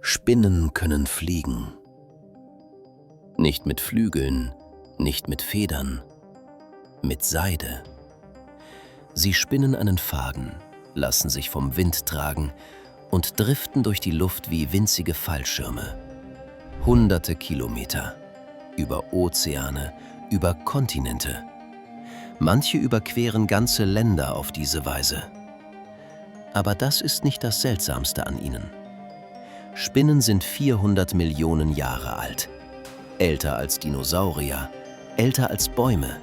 Spinnen können fliegen. Nicht mit Flügeln, nicht mit Federn, mit Seide. Sie spinnen einen Faden, lassen sich vom Wind tragen und driften durch die Luft wie winzige Fallschirme. Hunderte Kilometer, über Ozeane, über Kontinente. Manche überqueren ganze Länder auf diese Weise. Aber das ist nicht das Seltsamste an ihnen. Spinnen sind 400 Millionen Jahre alt. Älter als Dinosaurier, älter als Bäume,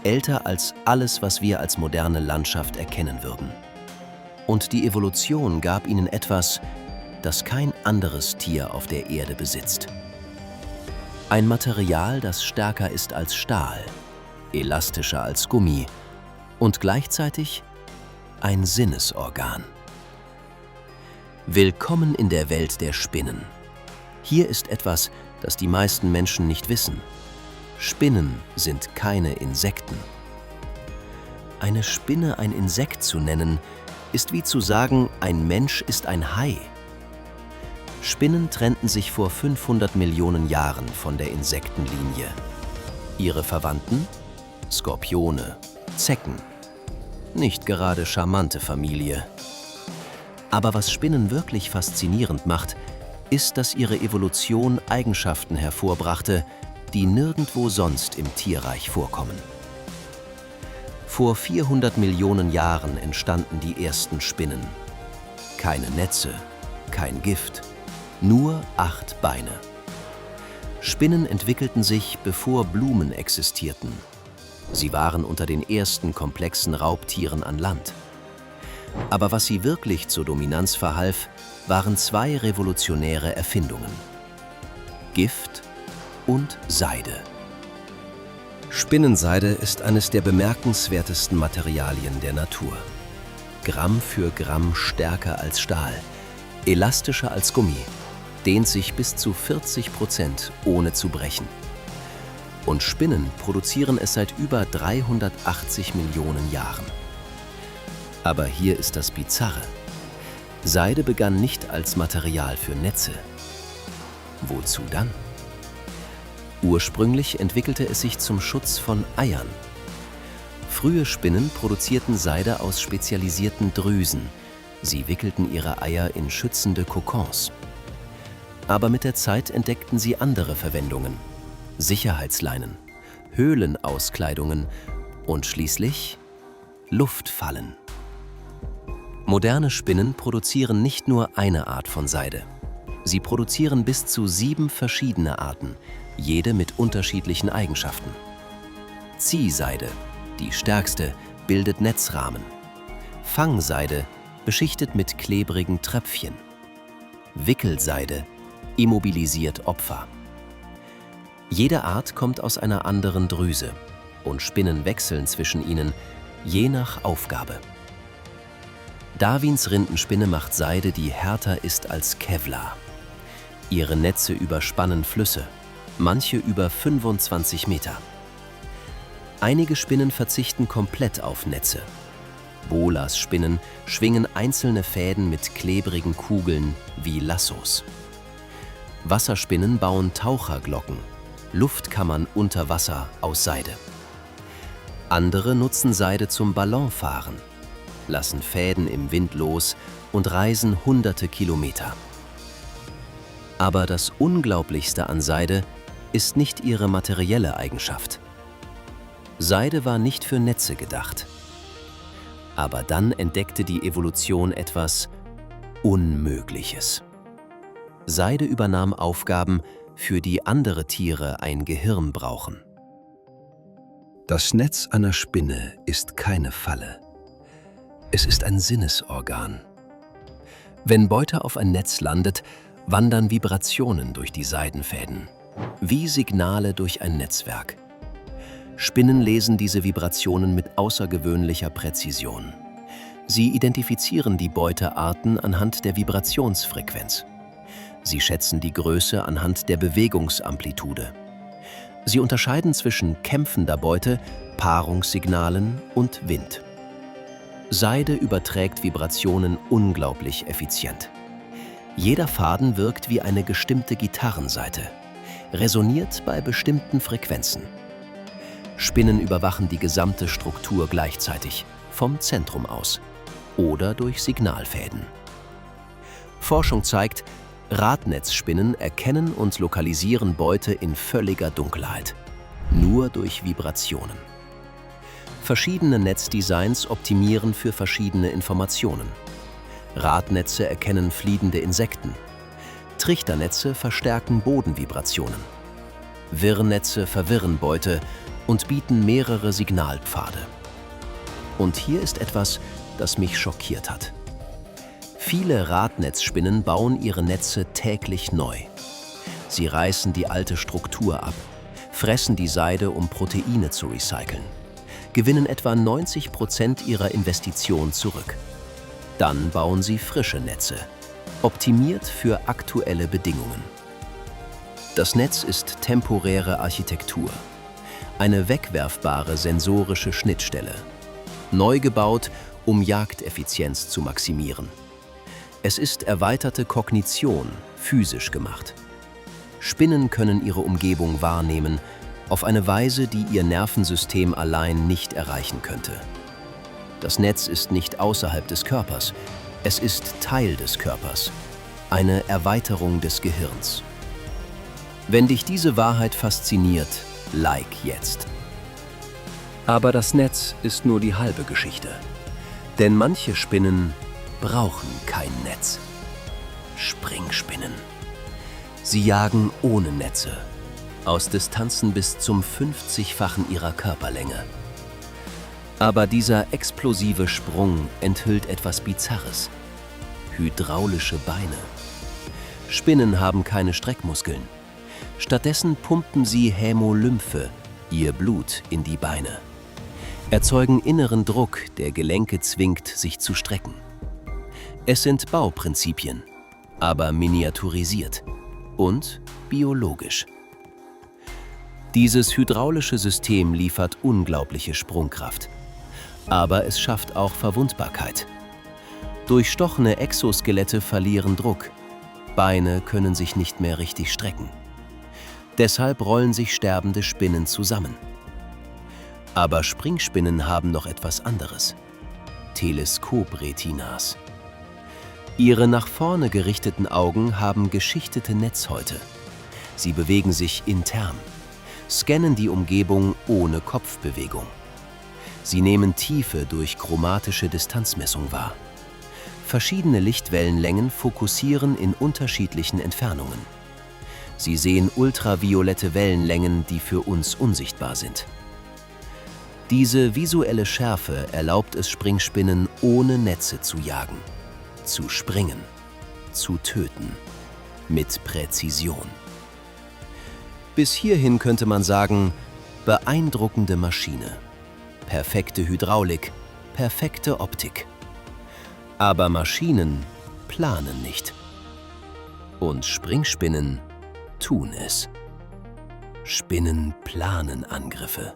älter als alles, was wir als moderne Landschaft erkennen würden. Und die Evolution gab ihnen etwas, das kein anderes Tier auf der Erde besitzt. Ein Material, das stärker ist als Stahl, elastischer als Gummi und gleichzeitig ein Sinnesorgan. Willkommen in der Welt der Spinnen. Hier ist etwas, das die meisten Menschen nicht wissen. Spinnen sind keine Insekten. Eine Spinne ein Insekt zu nennen, ist wie zu sagen, ein Mensch ist ein Hai. Spinnen trennten sich vor 500 Millionen Jahren von der Insektenlinie. Ihre Verwandten? Skorpione, Zecken. Nicht gerade charmante Familie. Aber was Spinnen wirklich faszinierend macht, ist, dass ihre Evolution Eigenschaften hervorbrachte, die nirgendwo sonst im Tierreich vorkommen. Vor 400 Millionen Jahren entstanden die ersten Spinnen. Keine Netze, kein Gift, nur 8 Beine. Spinnen entwickelten sich, bevor Blumen existierten. Sie waren unter den ersten komplexen Raubtieren an Land. Aber was sie wirklich zur Dominanz verhalf, waren 2 revolutionäre Erfindungen: Gift und Seide. Spinnenseide ist eines der bemerkenswertesten Materialien der Natur. Gramm für Gramm stärker als Stahl, elastischer als Gummi, dehnt sich bis zu 40% ohne zu brechen. Und Spinnen produzieren es seit über 380 Millionen Jahren. Aber hier ist das Bizarre. Seide begann nicht als Material für Netze. Wozu dann? Ursprünglich entwickelte es sich zum Schutz von Eiern. Frühe Spinnen produzierten Seide aus spezialisierten Drüsen. Sie wickelten ihre Eier in schützende Kokons. Aber mit der Zeit entdeckten sie andere Verwendungen: Sicherheitsleinen, Höhlenauskleidungen und schließlich Luftfallen. Moderne Spinnen produzieren nicht nur eine Art von Seide. Sie produzieren bis zu 7 verschiedene Arten, jede mit unterschiedlichen Eigenschaften. Ziehseide, die stärkste, bildet Netzrahmen. Fangseide, beschichtet mit klebrigen Tröpfchen. Wickelseide, immobilisiert Opfer. Jede Art kommt aus einer anderen Drüse und Spinnen wechseln zwischen ihnen, je nach Aufgabe. Darwins Rindenspinne macht Seide, die härter ist als Kevlar. Ihre Netze überspannen Flüsse, manche über 25 Meter. Einige Spinnen verzichten komplett auf Netze. Bolas Spinnen schwingen einzelne Fäden mit klebrigen Kugeln wie Lassos. Wasserspinnen bauen Taucherglocken, Luftkammern unter Wasser aus Seide. Andere nutzen Seide zum Ballonfahren, lassen Fäden im Wind los und reisen hunderte Kilometer. Aber das Unglaublichste an Seide ist nicht ihre materielle Eigenschaft. Seide war nicht für Netze gedacht. Aber dann entdeckte die Evolution etwas Unmögliches. Seide übernahm Aufgaben, für die andere Tiere ein Gehirn brauchen. Das Netz einer Spinne ist keine Falle. Es ist ein Sinnesorgan. Wenn Beute auf ein Netz landet, wandern Vibrationen durch die Seidenfäden, wie Signale durch ein Netzwerk. Spinnen lesen diese Vibrationen mit außergewöhnlicher Präzision. Sie identifizieren die Beutearten anhand der Vibrationsfrequenz. Sie schätzen die Größe anhand der Bewegungsamplitude. Sie unterscheiden zwischen kämpfender Beute, Paarungssignalen und Wind. Seide überträgt Vibrationen unglaublich effizient. Jeder Faden wirkt wie eine gestimmte Gitarrensaite, resoniert bei bestimmten Frequenzen. Spinnen überwachen die gesamte Struktur gleichzeitig, vom Zentrum aus oder durch Signalfäden. Forschung zeigt, Radnetzspinnen erkennen und lokalisieren Beute in völliger Dunkelheit, nur durch Vibrationen. Verschiedene Netzdesigns optimieren für verschiedene Informationen. Radnetze erkennen fliegende Insekten. Trichternetze verstärken Bodenvibrationen. Wirrnetze verwirren Beute und bieten mehrere Signalpfade. Und hier ist etwas, das mich schockiert hat. Viele Radnetzspinnen bauen ihre Netze täglich neu. Sie reißen die alte Struktur ab, fressen die Seide, um Proteine zu recyceln, gewinnen etwa 90% ihrer Investition zurück. Dann bauen sie frische Netze, optimiert für aktuelle Bedingungen. Das Netz ist temporäre Architektur, eine wegwerfbare sensorische Schnittstelle, neu gebaut, um Jagdeffizienz zu maximieren. Es ist erweiterte Kognition, physisch gemacht. Spinnen können ihre Umgebung wahrnehmen, auf eine Weise, die ihr Nervensystem allein nicht erreichen könnte. Das Netz ist nicht außerhalb des Körpers, es ist Teil des Körpers, eine Erweiterung des Gehirns. Wenn dich diese Wahrheit fasziniert, like jetzt. Aber das Netz ist nur die halbe Geschichte. Denn manche Spinnen brauchen kein Netz. Springspinnen. Sie jagen ohne Netze, aus Distanzen bis zum 50-fachen ihrer Körperlänge. Aber dieser explosive Sprung enthüllt etwas Bizarres. Hydraulische Beine. Spinnen haben keine Streckmuskeln. Stattdessen pumpen sie Hämolymphe, ihr Blut, in die Beine. Erzeugen inneren Druck, der Gelenke zwingt, sich zu strecken. Es sind Bauprinzipien, aber miniaturisiert und biologisch. Dieses hydraulische System liefert unglaubliche Sprungkraft, aber es schafft auch Verwundbarkeit. Durchstochene Exoskelette verlieren Druck, Beine können sich nicht mehr richtig strecken. Deshalb rollen sich sterbende Spinnen zusammen. Aber Springspinnen haben noch etwas anderes: Teleskopretinas. Ihre nach vorne gerichteten Augen haben geschichtete Netzhäute. Sie bewegen sich intern, scannen die Umgebung ohne Kopfbewegung. Sie nehmen Tiefe durch chromatische Distanzmessung wahr. Verschiedene Lichtwellenlängen fokussieren in unterschiedlichen Entfernungen. Sie sehen ultraviolette Wellenlängen, die für uns unsichtbar sind. Diese visuelle Schärfe erlaubt es Springspinnen, ohne Netze zu jagen, zu springen, zu töten, mit Präzision. Bis hierhin könnte man sagen, beeindruckende Maschine, perfekte Hydraulik, perfekte Optik. Aber Maschinen planen nicht. Und Springspinnen tun es. Spinnen planen Angriffe.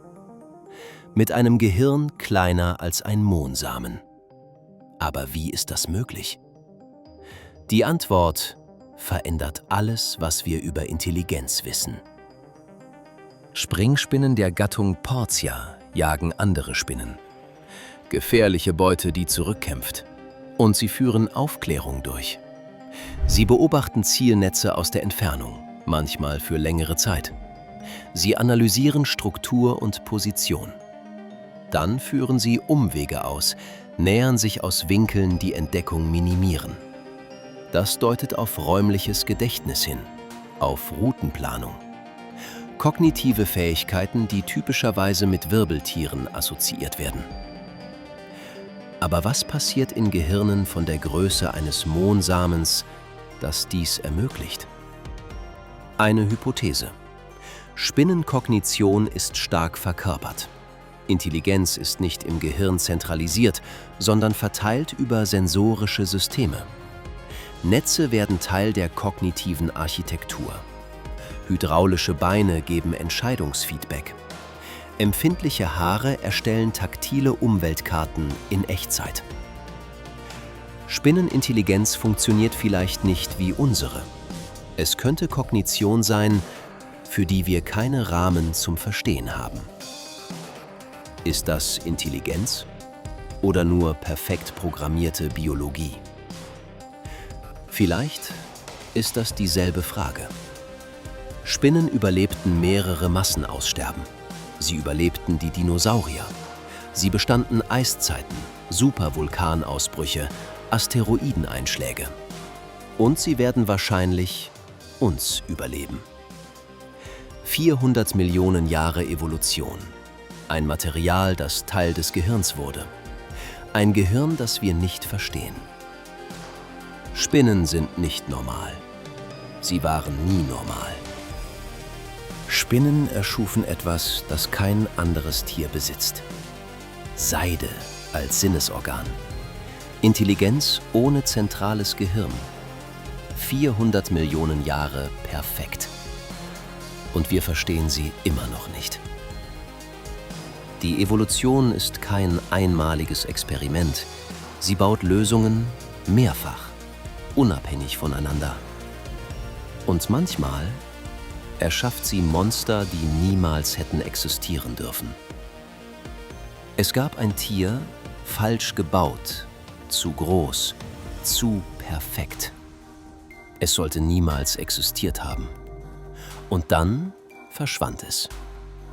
Mit einem Gehirn kleiner als ein Mohnsamen. Aber wie ist das möglich? Die Antwort verändert alles, was wir über Intelligenz wissen. Springspinnen der Gattung Portia jagen andere Spinnen. Gefährliche Beute, die zurückkämpft. Und sie führen Aufklärung durch. Sie beobachten Zielnetze aus der Entfernung, manchmal für längere Zeit. Sie analysieren Struktur und Position. Dann führen sie Umwege aus, nähern sich aus Winkeln, die Entdeckung minimieren. Das deutet auf räumliches Gedächtnis hin, auf Routenplanung. Kognitive Fähigkeiten, die typischerweise mit Wirbeltieren assoziiert werden. Aber was passiert in Gehirnen von der Größe eines Mohnsamens, das dies ermöglicht? Eine Hypothese. Spinnenkognition ist stark verkörpert. Intelligenz ist nicht im Gehirn zentralisiert, sondern verteilt über sensorische Systeme. Netze werden Teil der kognitiven Architektur. Hydraulische Beine geben Entscheidungsfeedback. Empfindliche Haare erstellen taktile Umweltkarten in Echtzeit. Spinnenintelligenz funktioniert vielleicht nicht wie unsere. Es könnte Kognition sein, für die wir keine Rahmen zum Verstehen haben. Ist das Intelligenz oder nur perfekt programmierte Biologie? Vielleicht ist das dieselbe Frage. Spinnen überlebten mehrere Massenaussterben. Sie überlebten die Dinosaurier. Sie bestanden Eiszeiten, Supervulkanausbrüche, Asteroideneinschläge. Und sie werden wahrscheinlich uns überleben. 400 Millionen Jahre Evolution. Ein Material, das Teil des Gehirns wurde. Ein Gehirn, das wir nicht verstehen. Spinnen sind nicht normal. Sie waren nie normal. Spinnen erschufen etwas, das kein anderes Tier besitzt. Seide als Sinnesorgan. Intelligenz ohne zentrales Gehirn. 400 Millionen Jahre perfekt. Und wir verstehen sie immer noch nicht. Die Evolution ist kein einmaliges Experiment. Sie baut Lösungen mehrfach, unabhängig voneinander. Und manchmal erschafft sie Monster, die niemals hätten existieren dürfen. Es gab ein Tier, falsch gebaut, zu groß, zu perfekt. Es sollte niemals existiert haben. Und dann verschwand es.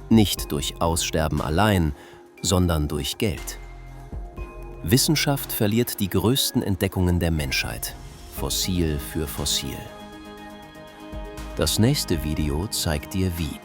Nicht durch Aussterben allein, sondern durch Geld. Wissenschaft verliert die größten Entdeckungen der Menschheit, Fossil für Fossil. Das nächste Video zeigt dir wie.